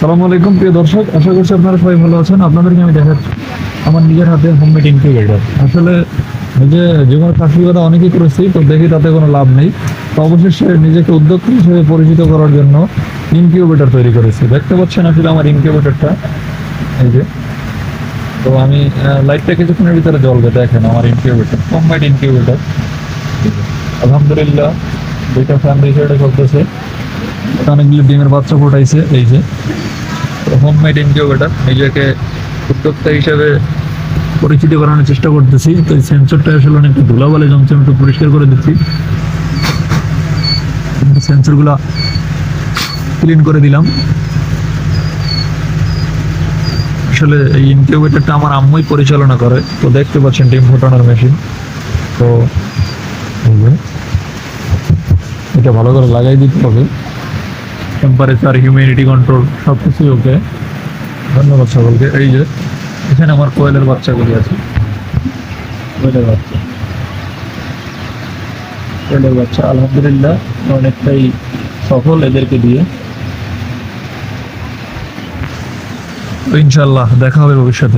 সালামু আলাইকুম প্রিয় দর্শক, আশা করছি আপনারা সবাই ভালো আছেন। আপনাদেরকে আমি দেখাচ্ছি আমার নিজের হাতে হোমমেড ইনকিউবেটর। আসলে নিজে জীবনে চাকরি করা অনেকেই করেছি, তো দেখি তাতে কোনো লাভ নেই। তো অবশেষে নিজেকে উদ্যোক্তা হিসেবে পরিচিত করার জন্য ইনকিউবেটর তৈরি করেছি। দেখতে পাচ্ছেন আসলে আমার ইনকিউবেটরটা, এই যে। তো আমি লাইটটা কিছুক্ষণের ভিতরে জ্বলবে, দেখেন আমার ইনকিউবেটর, হোমমেড ইনকিউবেটর। আলহামদুলিল্লাহ, দুইটা ফ্যান দিয়ে এটা চলতেছে। অনেকগুলো ডিমের বাচ্চা ফোটাইছে, এই যে। হোমমেড ইনকিউবেটর, নিজেকে উদ্যোক্তা হিসেবে পরিচিত করানোর চেষ্টা করতেছি। তো এই সেন্সরটা আসলে অনেকটা ধুলাবালি জমছে, আমি একটু পরিষ্কার করে দিচ্ছি। সেন্সরগুলো ক্লিন করে দিলাম। আসলে এই ইনকিউবেটরটা আমার আম্মুই পরিচালনা করে। তো দেখতে পাচ্ছেন ডিম ফোটানোর মেশিন। তো এটা ভালো করে লাগাই দিতে হবে। টেম্পারেচার, হিউমিডিটি কন্ট্রোল সবকিছুই ওকে। ধন্যবাদ সকলকে। এই যে এখানে আমার কোয়েলের বাচ্চাগুলি আছে, কোয়েলের বাচ্চা, কোয়েলের বাচ্চা আলহামদুলিল্লাহ অনেকটাই সফল এদেরকে দিয়ে। তো ইনশাল্লাহ দেখা হবে ভবিষ্যতে।